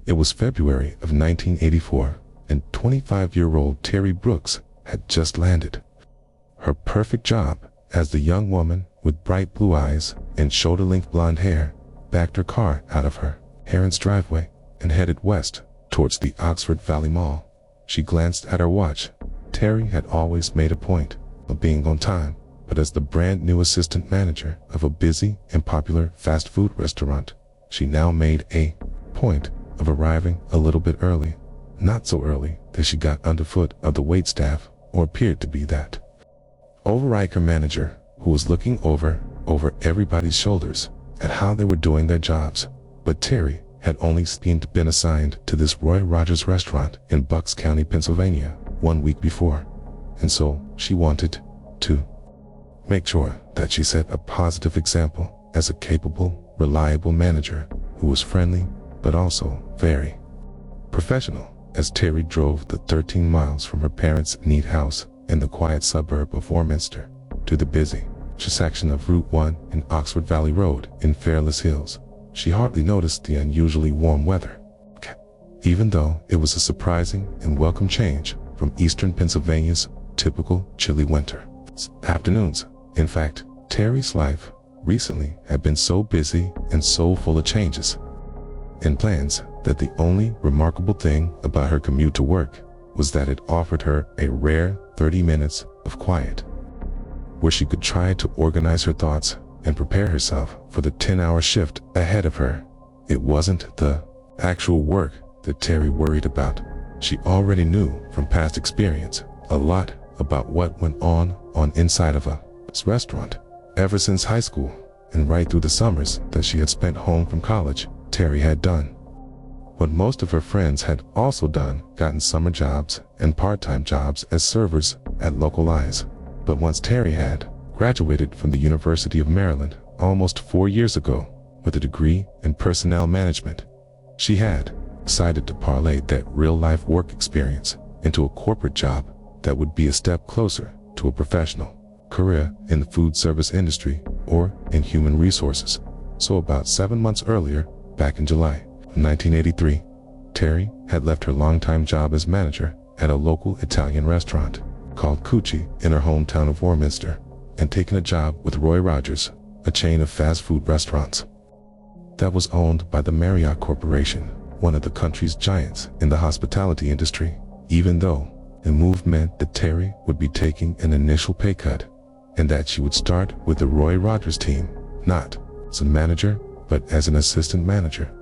It was February of 1984, and 25-year-old Terry Brooks had just landed. Her perfect job as the young woman with bright blue eyes and shoulder-length blonde hair backed her car out of her parents' driveway and headed west towards the Oxford Valley Mall. She glanced at her watch. Terry had always made a point of being on time, but as the brand new assistant manager of a busy and popular fast food restaurant, she now made a point of arriving a little bit early. Not so early that she got underfoot of the waitstaff, or appeared to be that. Override her manager, who was looking over everybody's shoulders at how they were doing their jobs. But Terry had only been assigned to this Roy Rogers restaurant in Bucks County, Pennsylvania, 1 week before, and so she wanted to make sure that she set a positive example as a capable, reliable manager who was friendly but also very professional. As Terry drove the 13 miles from her parents' neat house in the quiet suburb of Warminster to the busy intersection of Route 1 and Oxford Valley Road in Fairless Hills, she hardly noticed the unusually warm weather, even though it was a surprising and welcome change from eastern Pennsylvania's typical chilly winter afternoons. In fact, Terry's life recently had been so busy and so full of changes and plans that the only remarkable thing about her commute to work was that it offered her a rare 30 minutes of quiet, where she could try to organize her thoughts and prepare herself for the 10-hour shift ahead of her. It wasn't the actual work that Terry worried about. She already knew from past experience a lot about what went on inside of a restaurant. Ever since high school and right through the summers that she had spent home from college, Terry had done what most of her friends had also done, gotten summer jobs and part-time jobs as servers at local I's. But once Terry had graduated from the University of Maryland almost 4 years ago with a degree in personnel management, she had decided to parlay that real-life work experience into a corporate job that would be a step closer to a professional career in the food service industry or in human resources. So about 7 months earlier, back in July of 1983, Terry had left her longtime job as manager at a local Italian restaurant called Cucci in her hometown of Warminster and taken a job with Roy Rogers, a chain of fast food restaurants that was owned by the Marriott Corporation, one of the country's giants in the hospitality industry. Even though the move meant that Terry would be taking an initial pay cut and that she would start with the Roy Rogers team, not as a manager, but as an assistant manager,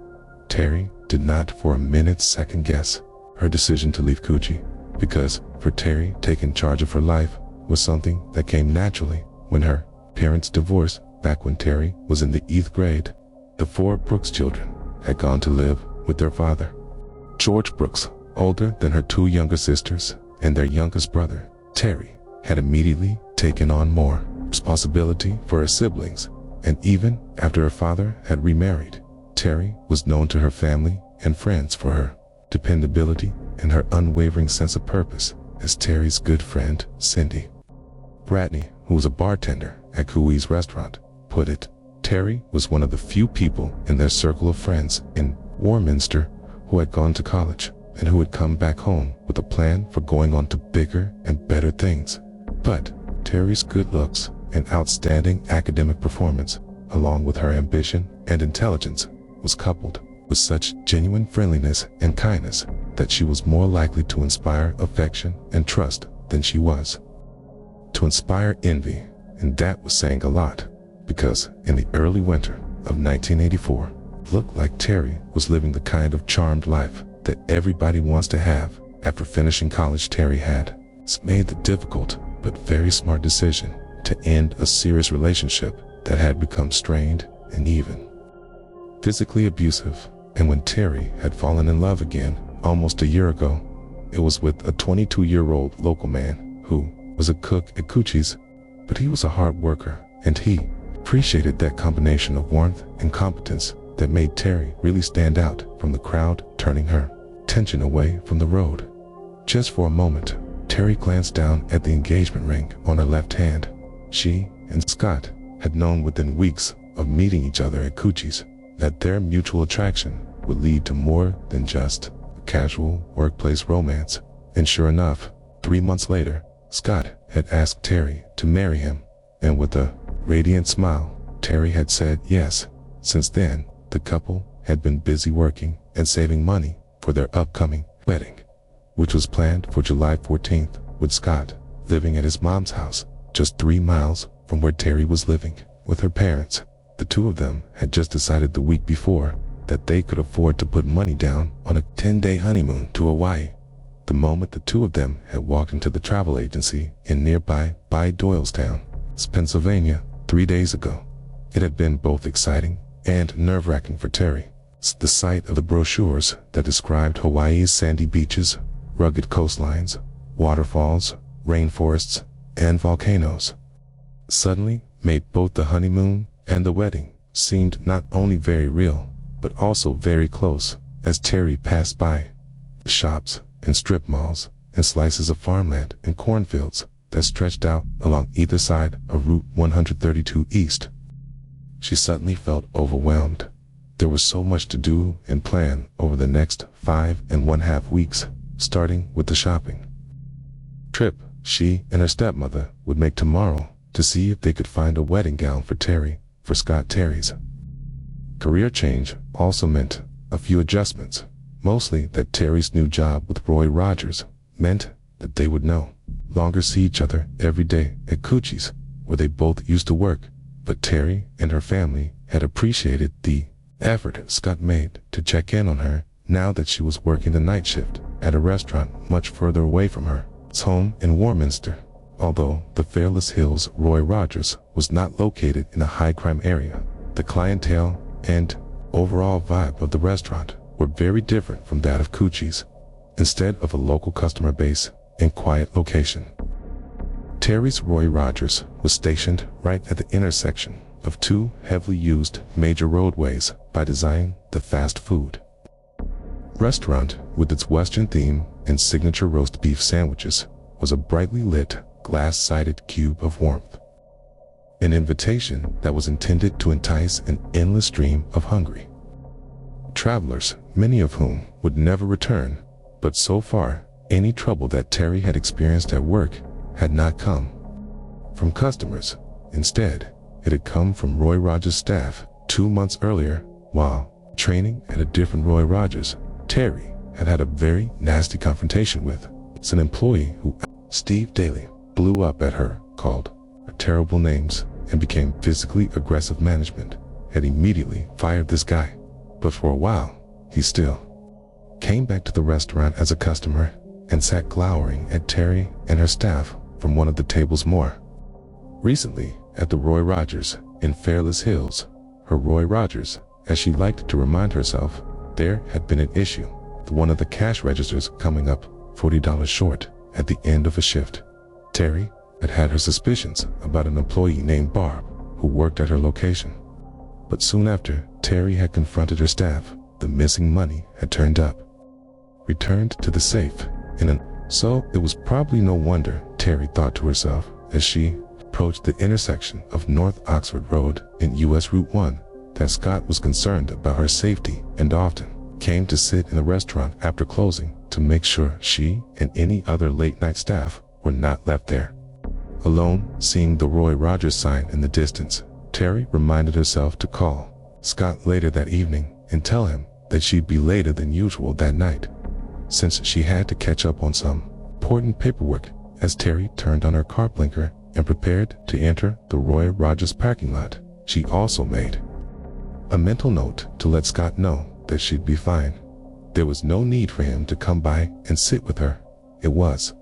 Terry did not for a minute second guess her decision to leave Cucci, because for Terry, taking charge of her life was something that came naturally when her parents divorced back when Terry was in the 8th grade. The 4 Brooks children had gone to live with their father, George Brooks, older than her 2 younger sisters and their youngest brother. Terry had immediately taken on more responsibility for her siblings, and even after her father had remarried, Terry was known to her family and friends for her dependability and her unwavering sense of purpose. As Terry's good friend, Cindy Bratney, who was a bartender at Cucci's restaurant, put it, Terry was one of the few people in their circle of friends in Warminster who had gone to college and who had come back home with a plan for going on to bigger and better things. But Terry's good looks and outstanding academic performance, along with her ambition and intelligence, was coupled with such genuine friendliness and kindness that she was more likely to inspire affection and trust than she was to inspire envy. And that was saying a lot, because in the early winter of 1984, it looked like Terry was living the kind of charmed life that everybody wants to have after finishing college. Terry had made the difficult but very smart decision to end a serious relationship that had become strained and even physically abusive. And when Terry had fallen in love again almost a year ago, it was with a 22-year-old local man who was a cook at Cucci's, but he was a hard worker, and he appreciated that combination of warmth and competence that made Terry really stand out from the crowd, turning her attention away from the road. Just for a moment, Terry glanced down at the engagement ring on her left hand. She and Scott had known within weeks of meeting each other at Cucci's that their mutual attraction would lead to more than just a casual workplace romance. And sure enough, 3 months later, Scott had asked Terry to marry him, and with a radiant smile, Terry had said yes. Since then, the couple had been busy working and saving money for their upcoming wedding, which was planned for July 14th, with Scott living at his mom's house, just 3 miles from where Terry was living with her parents. The two of them had just decided the week before that they could afford to put money down on a 10-day honeymoon to Hawaii. The moment the two of them had walked into the travel agency in nearby Doylestown, Pennsylvania, 3 days ago, it had been both exciting and nerve-wracking for Terry. The sight of the brochures that described Hawaii's sandy beaches, rugged coastlines, waterfalls, rainforests, and volcanoes suddenly made both the honeymoon and the wedding seemed not only very real, but also very close. As Terry passed by the shops and strip malls and slices of farmland and cornfields that stretched out along either side of Route 132 East, she suddenly felt overwhelmed. There was so much to do and plan over the next 5.5 weeks, starting with the shopping trip she and her stepmother would make tomorrow to see if they could find a wedding gown for Terry for Scott. Terry's career change also meant a few adjustments, mostly that Terry's new job with Roy Rogers meant that they would no longer see each other every day at Coochie's, where they both used to work. But Terry and her family had appreciated the effort Scott made to check in on her now that she was working the night shift at a restaurant much further away from her home in Warminster. Although the Fairless Hills Roy Rogers was not located in a high-crime area, the clientele and overall vibe of the restaurant were very different from that of Coochie's. Instead of a local customer base and quiet location, Terry's Roy Rogers was stationed right at the intersection of two heavily used major roadways by design. The fast food restaurant, with its Western theme and signature roast beef sandwiches, was a brightly lit, glass-sided cube of warmth. An invitation that was intended to entice an endless stream of hungry travelers, many of whom would never return. But so far, any trouble that Terry had experienced at work had not come from customers. Instead, it had come from Roy Rogers' staff. 2 months earlier, while training at a different Roy Rogers, Terry had had a very nasty confrontation with an employee who, Steve Daly, blew up at her, called her terrible names, and became physically aggressive. Management had immediately fired this guy, but for a while, he still came back to the restaurant as a customer and sat glowering at Terry and her staff from one of the tables. More recently, at the Roy Rogers in Fairless Hills, her Roy Rogers, as she liked to remind herself, there had been an issue with one of the cash registers coming up $40 short at the end of a shift. Terry had had her suspicions about an employee named Barb who worked at her location. But soon after Terry had confronted her staff, the missing money had turned up, returned to the safe so it was probably no wonder, Terry thought to herself as she approached the intersection of North Oxford Road and US Route 1, that Scott was concerned about her safety and often came to sit in the restaurant after closing to make sure she and any other late-night staff were not left there alone. Seeing the Roy Rogers sign in the distance, Terry reminded herself to call Scott later that evening and tell him that she'd be later than usual that night, since she had to catch up on some important paperwork. As Terry turned on her car blinker and prepared to enter the Roy Rogers parking lot, she also made a mental note to let Scott know that she'd be fine. There was no need for him to come by and sit with her. It was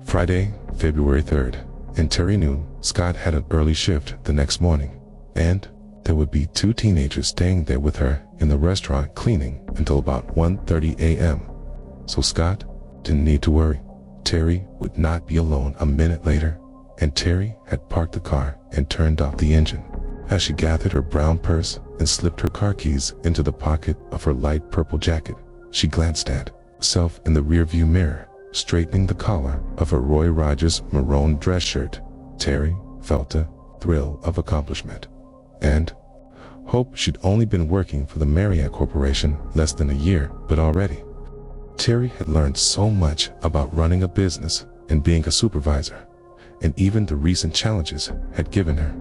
Friday, February 3rd, and Terry knew Scott had an early shift the next morning, and there would be 2 teenagers staying there with her in the restaurant cleaning until about 1:30 a.m. So Scott didn't need to worry. Terry would not be alone a minute later, and Terry had parked the car and turned off the engine. As she gathered her brown purse and slipped her car keys into the pocket of her light purple jacket, she glanced at herself in the rearview mirror, straightening the collar of her Roy Rogers maroon dress shirt. Terry felt a thrill of accomplishment, and Hope she'd only been working for the Marriott Corporation less than a year, but already Terry had learned so much about running a business and being a supervisor, and even the recent challenges had given her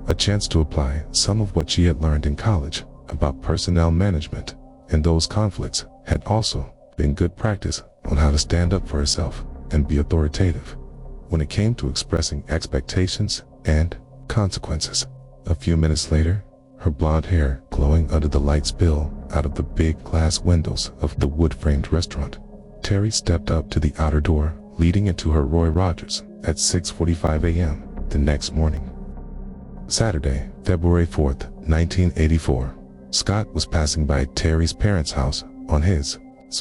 a chance to apply some of what she had learned in college about personnel management, and those conflicts had also been good practice on how to stand up for herself and be authoritative when it came to expressing expectations and consequences. A few minutes later, her blonde hair glowing under the light spill out of the big glass windows of the wood-framed restaurant, Terry stepped up to the outer door leading into her Roy Rogers at 6:45 a.m. the next morning. Saturday, February 4th, 1984. Scott was passing by Terry's parents' house on his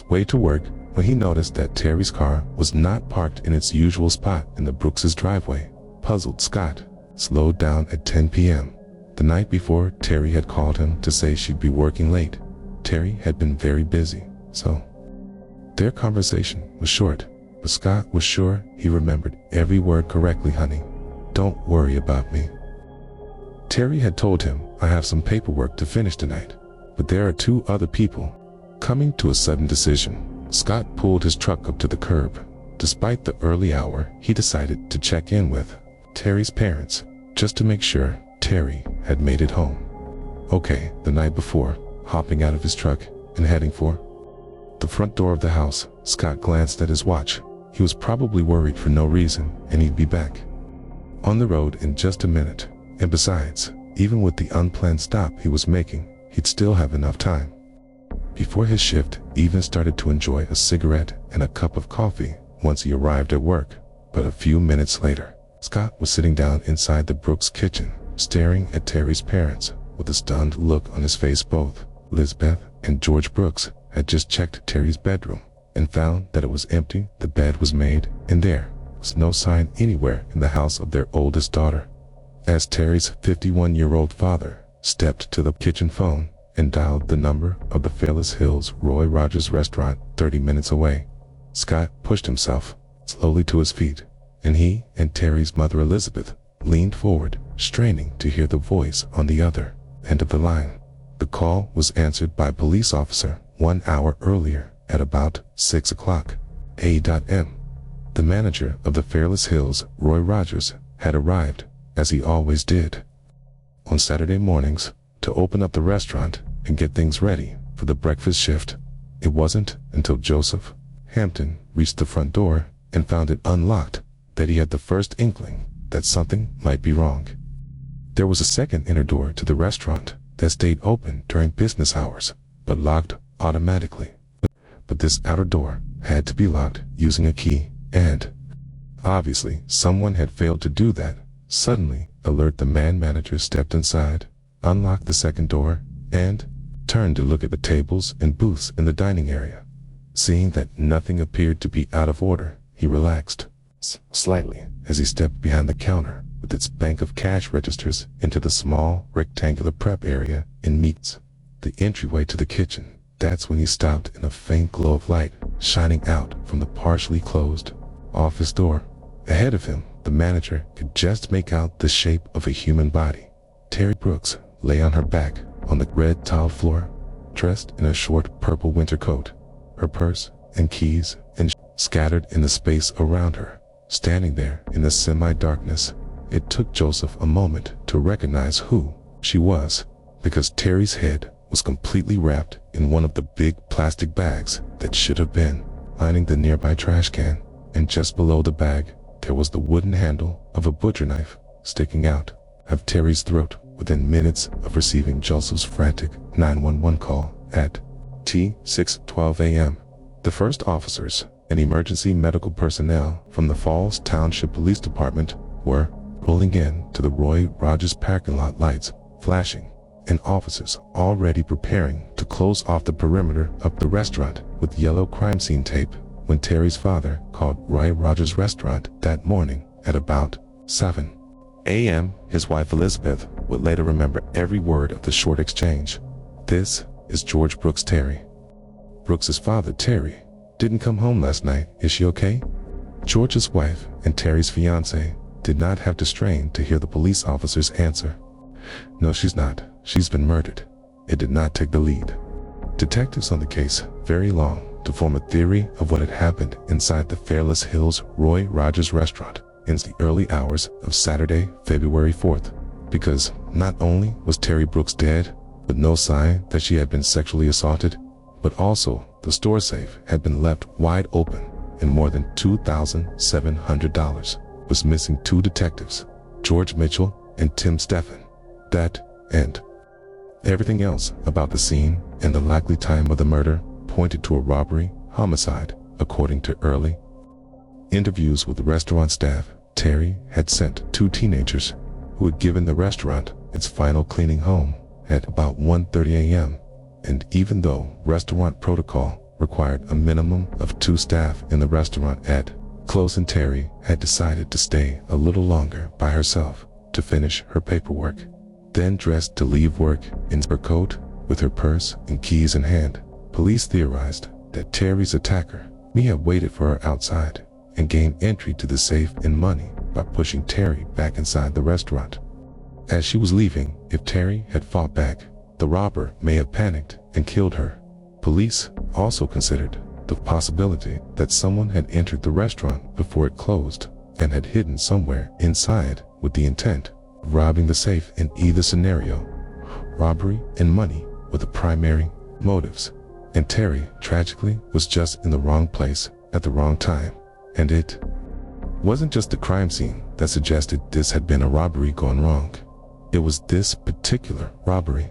way to work when he noticed that Terry's car was not parked in its usual spot in the Brooks' driveway. Puzzled, Scott slowed down at 10 p.m. The night before, Terry had called him to say she'd be working late. Terry had been very busy, so their conversation was short, but Scott was sure he remembered every word correctly. Honey, don't worry about me. Terry had told him, I have some paperwork to finish tonight, but there are two other people. Coming to a sudden decision, Scott pulled his truck up to the curb. Despite the early hour, he decided to check in with Terry's parents, just to make sure Terry had made it home. Okay, the night before, hopping out of his truck and heading for the front door of the house, Scott glanced at his watch. He was probably worried for no reason, and he'd be back on the road in just a minute. And besides, even with the unplanned stop he was making, he'd still have enough time before his shift even started to enjoy a cigarette and a cup of coffee once he arrived at work. But a few minutes later, Scott was sitting down inside the Brooks kitchen, staring at Terry's parents with a stunned look on his face. Both Lizbeth and George Brooks had just checked Terry's bedroom and found that it was empty. The bed was made, and there was no sign anywhere in the house of their oldest daughter. As Terry's 51-year-old father stepped to the kitchen phone and dialed the number of the Fairless Hills Roy Rogers restaurant 30 minutes away, Scott pushed himself slowly to his feet, and he and Terry's mother Elizabeth leaned forward, straining to hear the voice on the other end of the line. The call was answered by a police officer 1 hour earlier at about 6 o'clock a.m. The manager of the Fairless Hills, Roy Rogers, had arrived, as he always did, on Saturday mornings to open up the restaurant and get things ready for the breakfast shift. It wasn't until Joseph Hampton reached the front door and found it unlocked that he had the first inkling that something might be wrong. There was a second inner door to the restaurant that stayed open during business hours, but locked automatically. But this outer door had to be locked using a key, and obviously someone had failed to do that. Suddenly, alert, the manager stepped inside, unlocked the second door, and turned to look at the tables and booths in the dining area. Seeing that nothing appeared to be out of order, he relaxed slightly as he stepped behind the counter with its bank of cash registers into the small rectangular prep area in meats, the entryway to the kitchen. That's when he stopped in a faint glow of light shining out from the partially closed office door. Ahead of him, the manager could just make out the shape of a human body. Terry Brooks lay on her back on the red tiled floor, dressed in a short purple winter coat, her purse and keys and scattered in the space around her. Standing there in the semi-darkness, it took Joseph a moment to recognize who she was, because Terry's head was completely wrapped in one of the big plastic bags that should have been lining the nearby trash can, and just below the bag, there was the wooden handle of a butcher knife sticking out of Terry's throat. Within minutes of receiving Joseph's frantic 911 call at 6:12 a.m., the first officers and emergency medical personnel from the Falls Township Police Department were rolling in to the Roy Rogers parking lot, lights flashing, and officers already preparing to close off the perimeter of the restaurant with yellow crime scene tape when Terry's father called Roy Rogers' restaurant that morning at about 7 a.m. His wife Elizabeth would later remember every word of the short exchange. This is George Brooks. Terry. Brooks's father, Terry, didn't come home last night. Is she okay? George's wife and Terry's fiance did not have to strain to hear the police officer's answer. No, she's not. she's been murdered. It did not take the lead. Detectives on the case very long to form a theory of what had happened inside the Fairless Hills Roy Rogers restaurant in the early hours of Saturday, February 4th, because not only was Terry Brooks dead, with no sign that she had been sexually assaulted, but also the store safe had been left wide open and more than $2,700 was missing. Two detectives, George Mitchell and Tim Steffen. That and everything else about the scene and the likely time of the murder pointed to a robbery homicide, according to early interviews with the restaurant staff. Terry had sent two teenagers who had given the restaurant its final cleaning home at about 1:30 a.m. And even though restaurant protocol required a minimum of 2 staff in the restaurant at close, and Terry had decided to stay a little longer by herself to finish her paperwork, then dressed to leave work in her coat with her purse and keys in hand. Police theorized that Terry's attacker may have waited for her outside and gained entry to the safe and money by pushing Terry back inside the restaurant. As she was leaving, if Terry had fought back, the robber may have panicked and killed her. Police also considered the possibility that someone had entered the restaurant before it closed and had hidden somewhere inside with the intent of robbing the safe. In either scenario, robbery and money were the primary motives, and Terry tragically was just in the wrong place at the wrong time. And it wasn't just the crime scene that suggested this had been a robbery gone wrong. It was this particular robbery.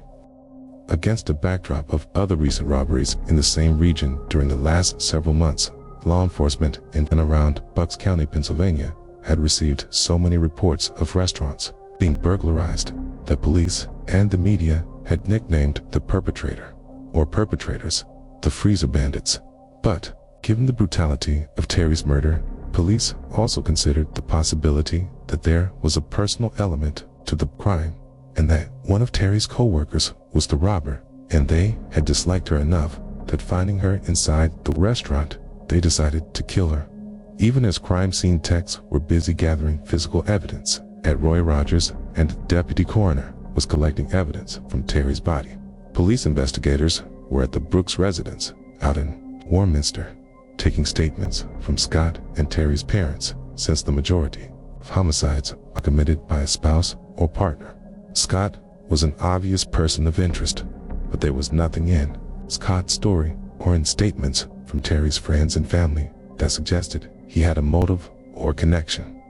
Against a backdrop of other recent robberies in the same region during the last several months, law enforcement in and around Bucks County, Pennsylvania, had received so many reports of restaurants being burglarized that police and the media had nicknamed the perpetrator or perpetrators the Freezer Bandits. But given the brutality of Terry's murder, police also considered the possibility that there was a personal element to the crime, and that one of Terry's co-workers was the robber, and they had disliked her enough that finding her inside the restaurant, they decided to kill her. Even as crime scene techs were busy gathering physical evidence at Roy Rogers and the deputy coroner was collecting evidence from Terry's body, police investigators were at the Brooks residence out in Warminster, taking statements from Scott and Terry's parents, since the majority of homicides are committed by a spouse or partner. Scott was an obvious person of interest, but there was nothing in Scott's story or in statements from Terry's friends and family that suggested he had a motive or connection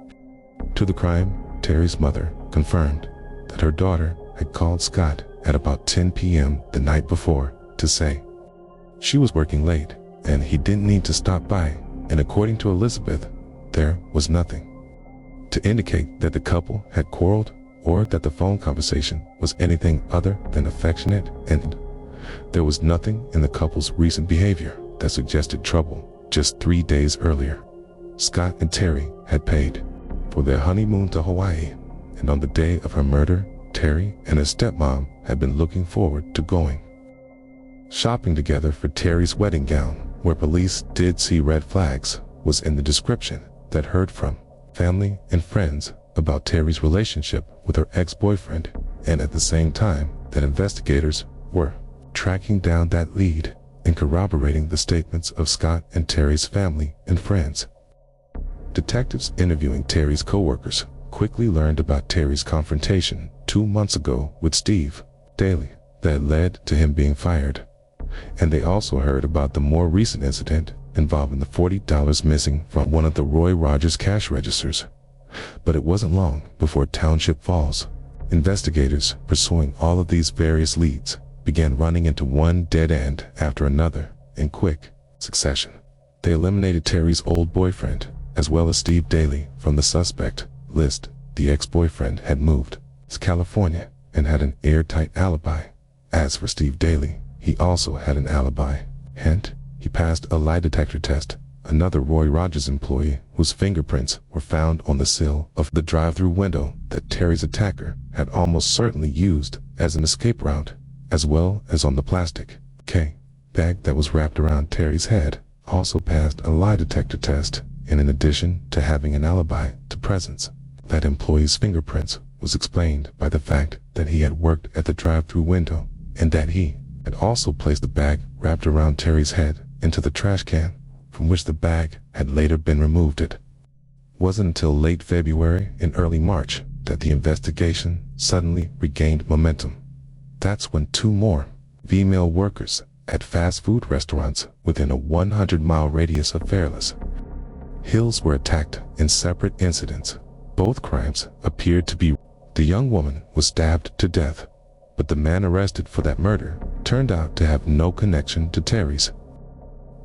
to the crime. Terry's mother confirmed that her daughter had called Scott at about 10 p.m. the night before to say she was working late and he didn't need to stop by, and according to Elizabeth, there was nothing to indicate that the couple had quarreled or that the phone conversation was anything other than affectionate, and there was nothing in the couple's recent behavior that suggested trouble. Just 3 days earlier, Scott and Terry had paid for their honeymoon to Hawaii, and on the day of her murder, Terry and her stepmom had been looking forward to going shopping together for Terry's wedding gown. Where police did see red flags was in the description that heard from family and friends about Terry's relationship with her ex-boyfriend, and at the same time that investigators were tracking down that lead and corroborating the statements of Scott and Terry's family and friends. Detectives interviewing Terry's co-workers quickly learned about Terry's confrontation 2 months ago with Steve Daly that led to him being fired, and they also heard about the more recent incident involving the $40 missing from one of the Roy Rogers cash registers. But it wasn't long before Township Falls investigators pursuing all of these various leads began running into one dead end after another in quick succession. They eliminated Terry's old boyfriend as well as Steve Daly from the suspect list. The ex-boyfriend had moved to California and had an airtight alibi. As for Steve Daly, he also had an alibi. Hence, he passed a lie detector test. Another Roy Rogers employee whose fingerprints were found on the sill of the drive-through window that Terry's attacker had almost certainly used as an escape route, as well as on the plastic bag that was wrapped around Terry's head, also passed a lie detector test. And in addition to having an alibi to presence, that employee's fingerprints was explained by the fact that he had worked at the drive-through window and that he had also placed the bag wrapped around Terry's head into the trash can, from which the bag had later been removed. It wasn't until late February and early March that the investigation suddenly regained momentum. That's when two more female workers at fast food restaurants within a 100-mile radius of Fairless Hills were attacked in separate incidents. Both crimes appeared to be. The young woman was stabbed to death, but the man arrested for that murder turned out to have no connection to Terry's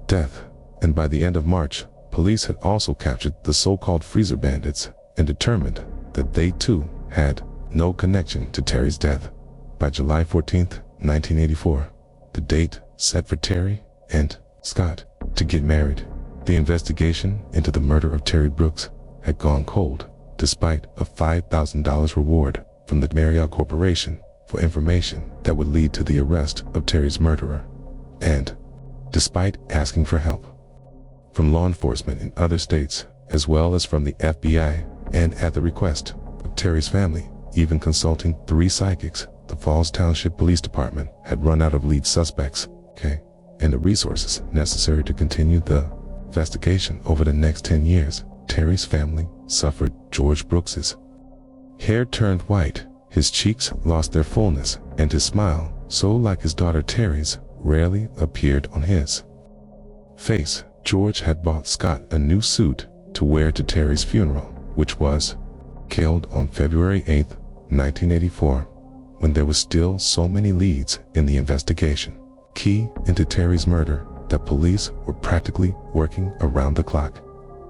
death. And by the end of March, police had also captured the so-called freezer bandits and determined that they too had no connection to Terry's death. By July 14, 1984, the date set for Terry and Scott to get married, the investigation into the murder of Terry Brooks had gone cold, despite a $5,000 reward from the Marriott Corporation for information that would lead to the arrest of Terry's murderer, and despite asking for help from law enforcement in other states, as well as from the FBI, and at the request of Terry's family, even consulting 3 psychics, the Falls Township Police Department had run out of lead suspects, and the resources necessary to continue the investigation over the next 10 years. Terry's family suffered. George Brooks's hair turned white, his cheeks lost their fullness, and his smile, so like his daughter Terry's, rarely appeared on his face. George had bought Scott a new suit to wear to Terry's funeral, which was held on February 8, 1984, when there was still so many leads in the investigation. Key into Terry's murder that police were practically working around the clock.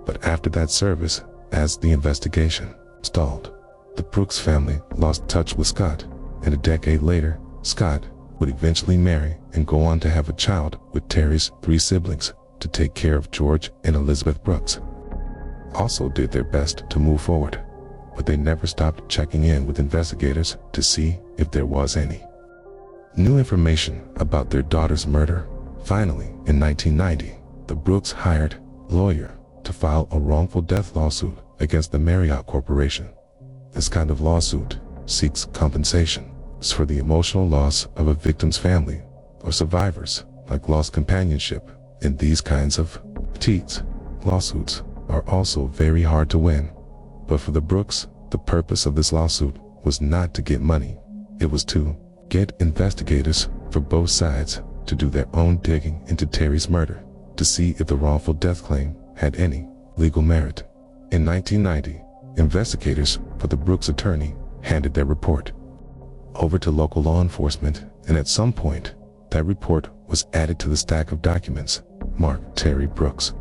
But after that service, as the investigation stalled, the Brooks family lost touch with Scott, and a decade later, Scott would eventually marry and go on to have a child with Terry's 3 siblings to take care of George and Elizabeth Brooks. Also did their best to move forward, but they never stopped checking in with investigators to see if there was any new information about their daughter's murder. Finally, in 1990, the Brooks hired a lawyer to file a wrongful death lawsuit against the Marriott Corporation. This kind of lawsuit seeks compensation for the emotional loss of a victim's family or survivors, like lost companionship. In these kinds of lawsuits are also very hard to win. But for the Brooks, the purpose of this lawsuit was not to get money. It was to get investigators for both sides to do their own digging into Terry's murder to see if the wrongful death claim had any legal merit. In 1990, investigators for the Brooks attorney handed their report over to local law enforcement, and at some point, that report was added to the stack of documents marked Terry Brooks.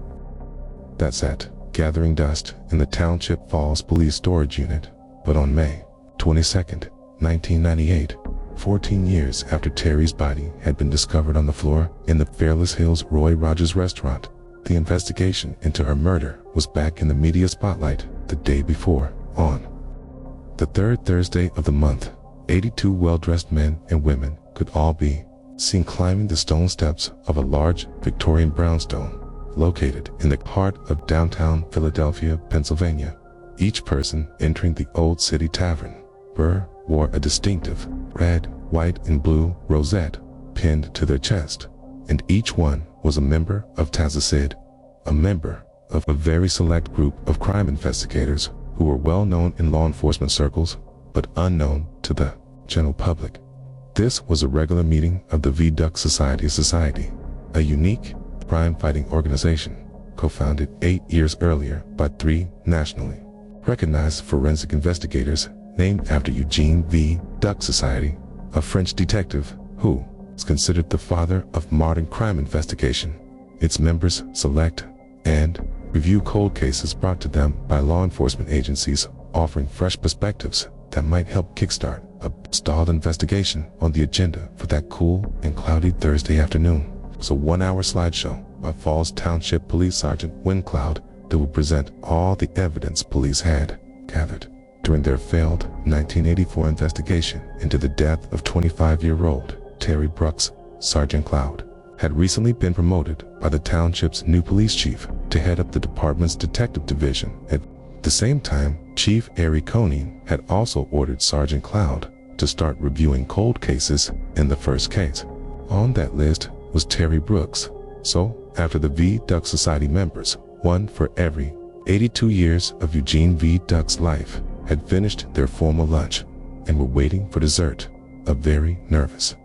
That sat gathering dust in the Township Falls Police Storage Unit. But on May 22, 1998, 14 years after Terry's body had been discovered on the floor in the Fairless Hills Roy Rogers restaurant, the investigation into her murder was back in the media spotlight the day before. On the 3rd Thursday of the month, 82 well-dressed men and women could all be seen climbing the stone steps of a large Victorian brownstone located in the heart of downtown Philadelphia, Pennsylvania. Each person entering the Old City Tavern wore a distinctive red, white, and blue rosette pinned to their chest, and each one was a member of Tazacid, a member of a very select group of crime investigators who were well known in law enforcement circles, but unknown to the general public. This was a regular meeting of the Viaduct Society, a unique crime-fighting organization co-founded 8 years earlier by 3 nationally recognized forensic investigators named after Eugene V. Duck Society, a French detective who is considered the father of modern crime investigation. Its members select and review cold cases brought to them by law enforcement agencies, offering fresh perspectives that might help kickstart a stalled investigation. On the agenda for that cool and cloudy Thursday afternoon was a 1-hour slideshow by Falls Township Police Sergeant Wincloud that would present all the evidence police had gathered during their failed 1984 investigation into the death of 25-year-old Terry Brooks. Sergeant Cloud had recently been promoted by the township's new police chief to head up the department's detective division. At the same time, Chief Ari Coney had also ordered Sergeant Cloud to start reviewing cold cases in the first case. On that list was Terry Brooks. So, after the V. Duck Society members, one for every 82 years of Eugene V. Duck's life, had finished their formal lunch and were waiting for dessert, a very nervous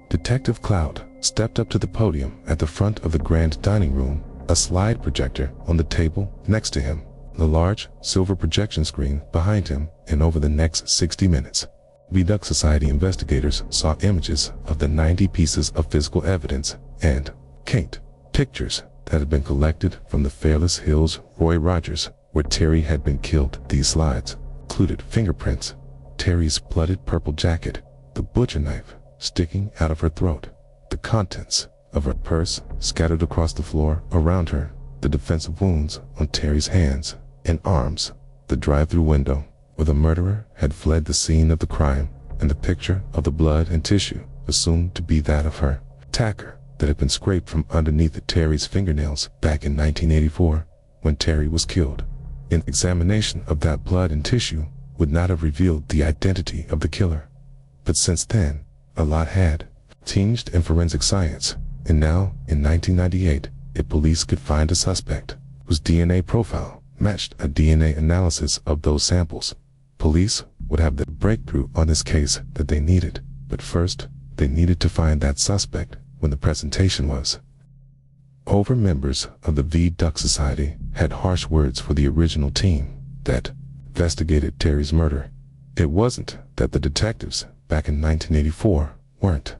Detective Cloud stepped up to the podium at the front of the grand dining room, a slide projector on the table next to him, the large silver projection screen behind him, and over the next 60 minutes. V. Duck Society investigators saw images of the 90 pieces of physical evidence and canned pictures that had been collected from the Fairless Hills Roy Rogers, where Terry had been killed. These slides included fingerprints, Terry's blooded purple jacket, the butcher knife sticking out of her throat, the contents of her purse scattered across the floor around her, the defensive wounds on Terry's hands and arms, the drive-through window where the murderer had fled the scene of the crime, and the picture of the blood and tissue assumed to be that of her attacker that had been scraped from underneath Terry's fingernails back in 1984 when Terry was killed. An examination of that blood and tissue would not have revealed the identity of the killer. But since then, a lot had changed in forensic science, and now, in 1998, if police could find a suspect whose DNA profile matched a DNA analysis of those samples, police would have the breakthrough on this case that they needed. But first, they needed to find that suspect when the presentation was over. Members of the V. Duck Society had harsh words for the original team that investigated Terry's murder. It wasn't that the detectives back in 1984 weren't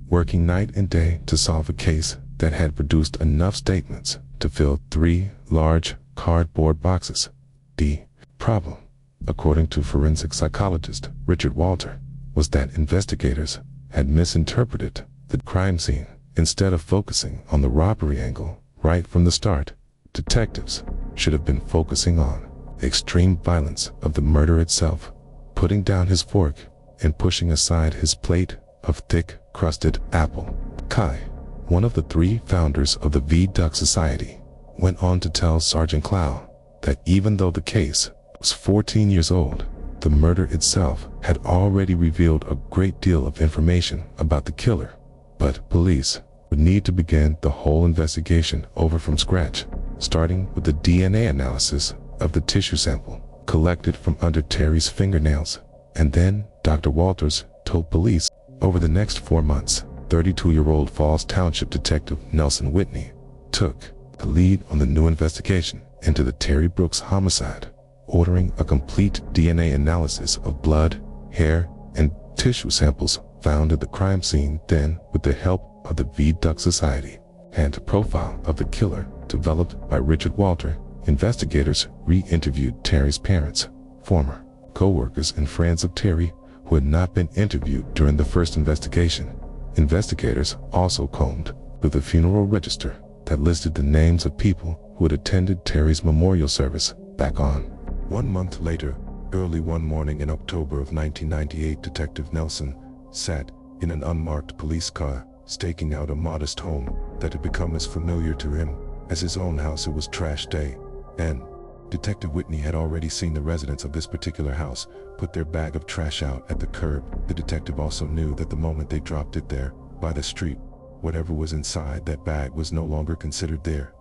working night and day to solve a case that had produced enough statements to fill 3 large cardboard boxes. The problem, according to forensic psychologist Richard Walter, was that investigators had misinterpreted the crime scene. Instead of focusing on the robbery angle right from the start, detectives should have been focusing on the extreme violence of the murder itself, putting down his fork and pushing aside his plate of thick, crusted apple pie. One of the 3 founders of the V. Duck Society went on to tell Sergeant Cloud that even though the case was 14 years old, the murder itself had already revealed a great deal of information about the killer. But police would need to begin the whole investigation over from scratch, starting with the DNA analysis of the tissue sample collected from under Terry's fingernails. And then, Dr. Walters told police, over the next 4 months, 32-year-old Falls Township Detective Nelson Whitney took the lead on the new investigation into the Terry Brooks homicide, ordering a complete DNA analysis of blood, hair, and tissue samples found at the crime scene. Then, with the help of the V. Duck Society and a profile of the killer developed by Richard Walter, investigators re-interviewed Terry's parents, former co-workers and friends of Terry who had not been interviewed during the first investigation. Investigators also combed through the funeral register that listed the names of people who had attended Terry's memorial service back on. 1 month later, early one morning in October of 1998, Detective Nelson sat in an unmarked police car, staking out a modest home that had become as familiar to him as his own house. It was trash day, and Detective Whitney had already seen the residents of this particular house put their bag of trash out at the curb. The detective also knew that the moment they dropped it there, by the street, whatever was inside that bag was no longer considered their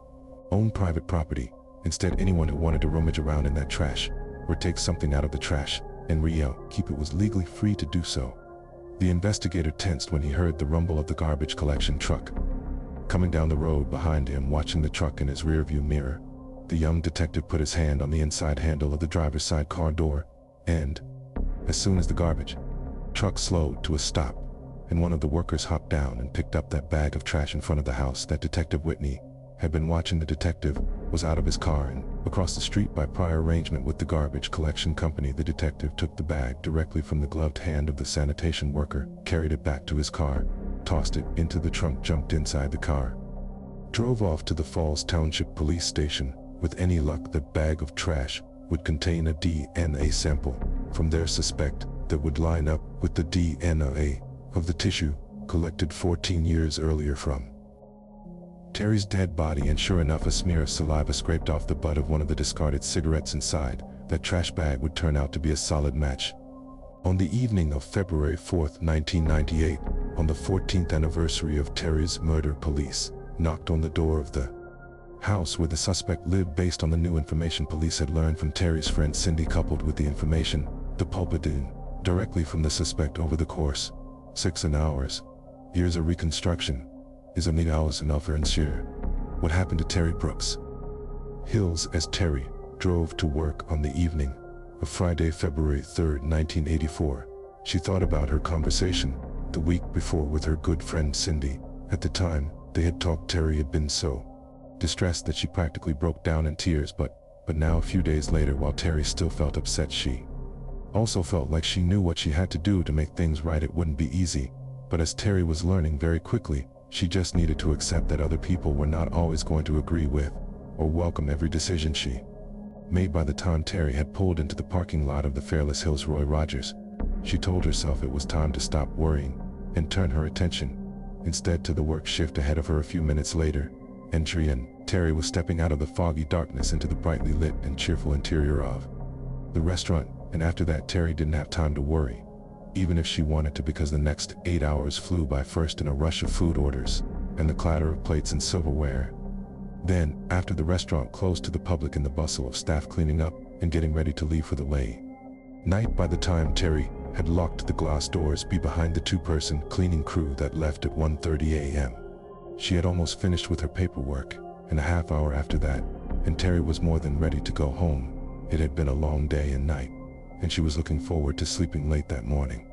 own private property. Instead, anyone who wanted to rummage around in that trash, or take something out of the trash and keep it, was legally free to do so. The investigator tensed when he heard the rumble of the garbage collection truck coming down the road behind him. Watching the truck in his rearview mirror, the young detective put his hand on the inside handle of the driver's side car door, and as soon as the garbage truck slowed to a stop and one of the workers hopped down and picked up that bag of trash in front of the house that Detective Whitney had been watching, the detective was out of his car and across the street. By prior arrangement with the garbage collection company, the detective took the bag directly from the gloved hand of the sanitation worker, carried it back to his car, tossed it into the trunk, jumped inside the car, drove off to the Falls Township Police Station. With any luck, that bag of trash would contain a DNA sample from their suspect that would line up with the DNA of the tissue collected 14 years earlier from Terry's dead body, and sure enough, a smear of saliva scraped off the butt of one of the discarded cigarettes inside that trash bag would turn out to be a solid match. On the evening of February 4th, 1998, on the 14th anniversary of Terry's murder, police knocked on the door of the house where the suspect lived based on the new information police had learned from Terry's friend Cindy, coupled with the information the pulpidine directly from the suspect over the course 6 hours. Years of reconstruction is a need hours enough for ensure what happened to Terry Brooks Hills as Terry drove to work on the evening of Friday, February 3rd, 1984. She thought about her conversation the week before with her good friend Cindy. At the time they had talked, Terry had been so distressed that she practically broke down in tears, but now, a few days later, while Terry still felt upset, she also felt like she knew what she had to do to make things right. It wouldn't be easy, but as Terry was learning very quickly, she just needed to accept that other people were not always going to agree with or welcome every decision she made. By the time Terry had pulled into the parking lot of the Fairless Hills Roy Rogers, she told herself it was time to stop worrying and turn her attention instead to the work shift ahead of her. A few minutes later, entry in, Terry was stepping out of the foggy darkness into the brightly lit and cheerful interior of the restaurant, and after that Terry didn't have time to worry, even if she wanted to, because the next 8 hours flew by, first in a rush of food orders and the clatter of plates and silverware. Then, after the restaurant closed to the public, in the bustle of staff cleaning up and getting ready to leave for the late night. By the time Terry had locked the glass doors behind the two-person cleaning crew that left at 1:30 a.m., she had almost finished with her paperwork, and a half hour after that, and Terry was more than ready to go home. It had been a long day and night, and she was looking forward to sleeping late that morning.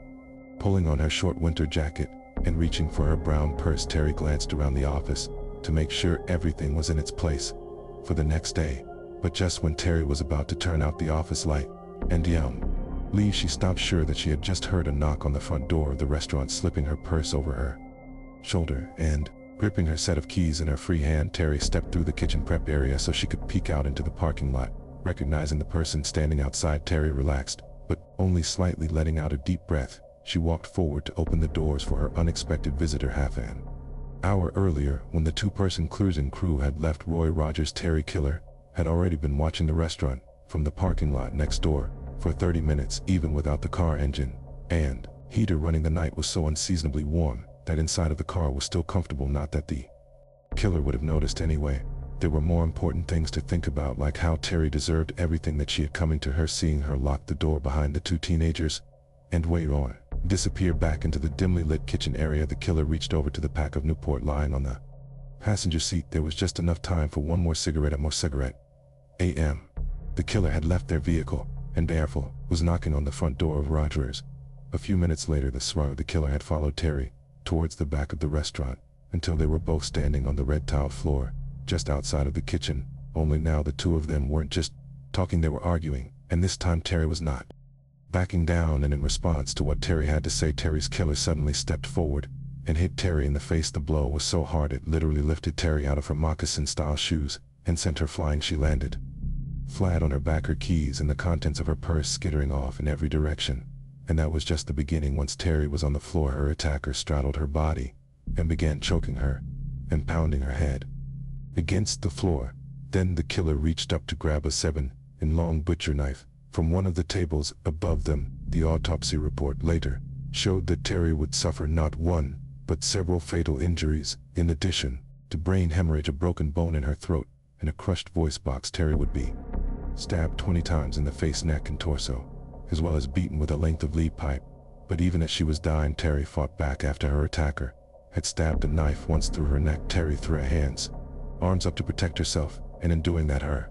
Pulling on her short winter jacket and reaching for her brown purse, Terry glanced around the office to make sure everything was in its place for the next day. But just when Terry was about to turn out the office light and leave, she stopped, sure that she had just heard a knock on the front door of the restaurant. Slipping her purse over her shoulder and gripping her set of keys in her free hand, Terry stepped through the kitchen prep area so she could peek out into the parking lot. Recognizing the person standing outside, Terry relaxed, but only slightly. Letting out a deep breath, she walked forward to open the doors for her unexpected visitor. Half an hour earlier, when the two-person cruising crew had left Roy Rogers, Terry Killer had already been watching the restaurant from the parking lot next door for 30 minutes. Even without the car engine and heater running, the night was so unseasonably warm that inside of the car was still comfortable. Not that the killer would have noticed anyway. There were more important things to think about, like how Terry deserved everything that she had coming to her. Seeing her lock the door behind the two teenagers and wait on disappear back into the dimly lit kitchen area, the killer reached over to the pack of Newport lying on the passenger seat. There was just enough time for one more cigarette. A.M. The killer had left their vehicle and therefore was knocking on the front door of Rogers. A few minutes later, the killer had followed Terry towards the back of the restaurant until they were both standing on the red tiled floor just outside of the kitchen. Only now the two of them weren't just talking, they were arguing, and this time Terry was not backing down. And in response to what Terry had to say, Terry's killer suddenly stepped forward and hit Terry in the face. The blow was so hard it literally lifted Terry out of her moccasin-style shoes and sent her flying. She landed flat on her back, her keys and the contents of her purse skittering off in every direction. And that was just the beginning. Once Terry was on the floor, her attacker straddled her body and began choking her and pounding her head against the floor. Then the killer reached up to grab a 7-in-long butcher knife from one of the tables above them. The autopsy report later showed that Terry would suffer not one, but several fatal injuries, in addition to brain hemorrhage, a broken bone in her throat, and a crushed voice box. Terry would be stabbed 20 times in the face, neck, and torso, as well as beaten with a length of lead pipe. But even as she was dying, Terry fought back after her attacker had stabbed a knife once through her neck. Terry threw her hands, arms up to protect herself, and in doing that her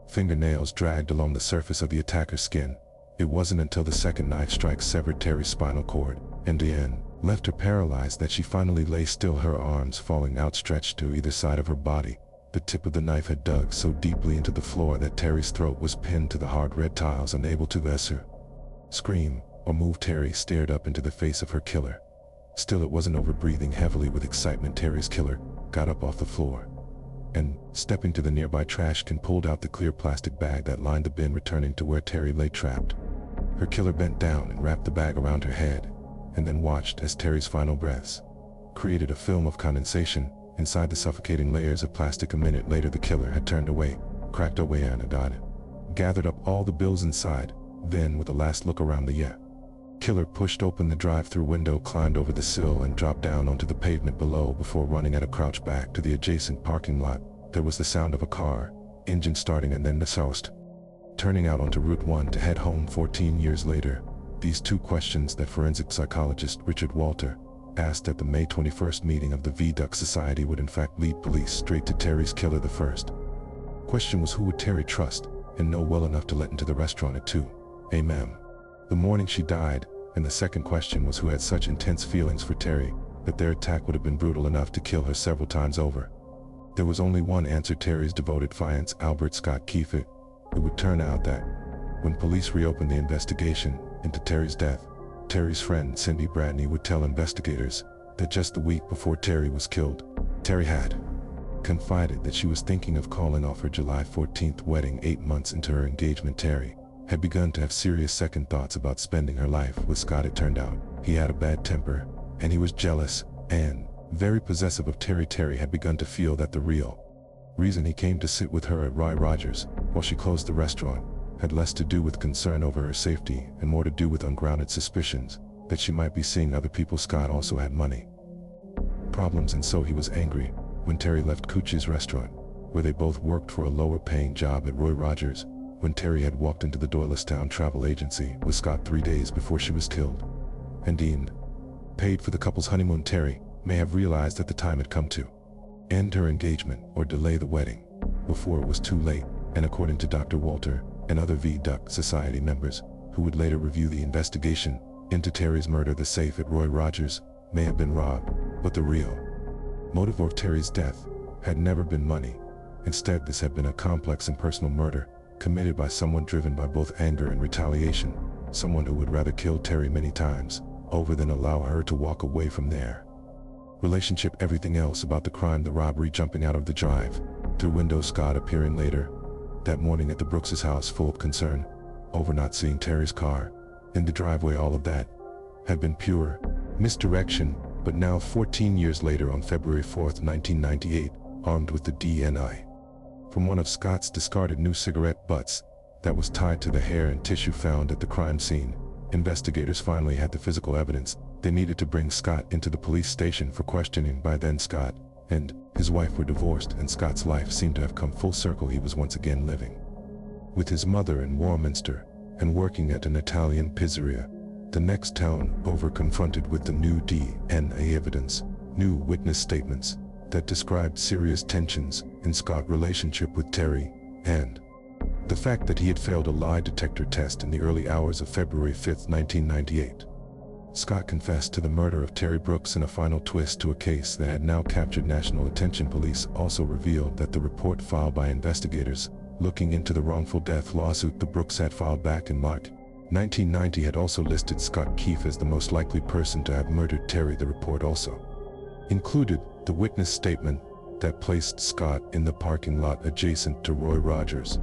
fingernails dragged along the surface of the attacker's skin. It wasn't until the second knife strike severed Terry's spinal cord and left her paralyzed that she finally lay still, her arms falling outstretched to either side of her body. The tip of the knife had dug so deeply into the floor that Terry's throat was pinned to the hard red tiles. Unable to scream or move, Terry stared up into the face of her killer. Still, it wasn't over. Breathing heavily with excitement, Terry's killer got up off the floor and, stepping to the nearby trash can, pulled out the clear plastic bag that lined the bin. Returning to where Terry lay trapped, her killer bent down and wrapped the bag around her head, and then watched as Terry's final breaths created a film of condensation Inside the suffocating layers of plastic, a minute later the killer had turned away, cracked away and gathered up all the bills inside. Then, with a last look around the killer pushed open the drive-through window, climbed over the sill and dropped down onto the pavement below before running at a crouch back to the adjacent parking lot. There was the sound of a car, engine starting, and then the soust turning out onto Route 1 to head home 14 years later. These two questions that forensic psychologist Richard Walter asked at the May 21st meeting of the V-Duck Society would in fact lead police straight to Terry's killer. The first question was, who would Terry trust and know well enough to let into the restaurant at 2 a.m. the morning she died? And the second question was, who had such intense feelings for Terry that their attack would have been brutal enough to kill her several times over? There was only one answer: Terry's devoted fiance, Albert Scott Keefe. It would turn out that when police reopened the investigation into Terry's death, Terry's friend Cindy Bradney would tell investigators that just the week before Terry was killed, Terry had confided that she was thinking of calling off her July 14th wedding. 8 months into her engagement, Terry had begun to have serious second thoughts about spending her life with Scott. It turned out he had a bad temper, and he was jealous and very possessive of Terry. Terry had begun to feel that the real reason he came to sit with her at Roy Rogers while she closed the restaurant had less to do with concern over her safety and more to do with ungrounded suspicions that she might be seeing other people. Scott also had money problems, and so he was angry when Terry left Coochie's restaurant, where they both worked for a lower-paying job at Roy Rogers, when Terry had walked into the Doylestown travel agency with Scott 3 days before she was killed and deemed paid for the couple's honeymoon. Terry may have realized that the time had come to end her engagement or delay the wedding before it was too late, and according to Dr. Walter and other V-Duck Society members who would later review the investigation into Terry's murder, the safe at Roy Rogers may have been robbed, but the real motive of Terry's death had never been money. Instead, this had been a complex and personal murder committed by someone driven by both anger and retaliation, someone who would rather kill Terry many times over than allow her to walk away from their relationship. Everything else about the crime, the robbery, jumping out of the drive-through window, Scott appearing later that morning at the Brooks' house full of concern over not seeing Terry's car in the driveway, all of that had been pure misdirection. But now, 14 years later, on February 4th, 1998, armed with the DNA from one of Scott's discarded new cigarette butts that was tied to the hair and tissue found at the crime scene, investigators finally had the physical evidence they needed to bring Scott into the police station for questioning. By then, Scott and his wife were divorced, and Scott's life seemed to have come full circle. He was once again living with his mother in Warminster and working at an Italian pizzeria the next town over. Confronted with the new DNA evidence, new witness statements that described serious tensions in Scott's relationship with Terry, and the fact that he had failed a lie detector test in the early hours of February 5th, 1998. Scott confessed to the murder of Terry Brooks in a final twist to a case that had now captured national attention. Police also revealed that the report filed by investigators looking into the wrongful death lawsuit the Brooks had filed back in March 1990 had also listed Scott Keefe as the most likely person to have murdered Terry. The report also included the witness statement that placed Scott in the parking lot adjacent to Roy Rogers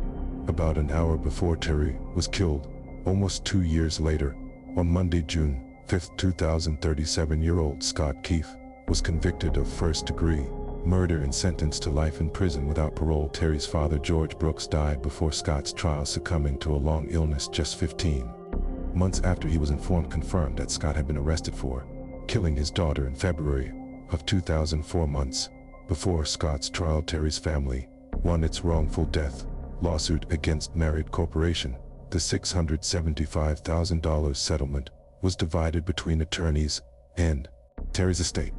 about an hour before Terry was killed. Almost 2 years later, on Monday, June 5th, 37-year-old Scott Keefe was convicted of first-degree murder and sentenced to life in prison without parole. Terry's father, George Brooks, died before Scott's trial, succumbing to a long illness just 15 months after he was confirmed that Scott had been arrested for killing his daughter in February of 2004. Months before Scott's trial, Terry's family won its wrongful death lawsuit against Marriott Corporation. The $675,000 settlement was divided between attorneys and Terry's estate.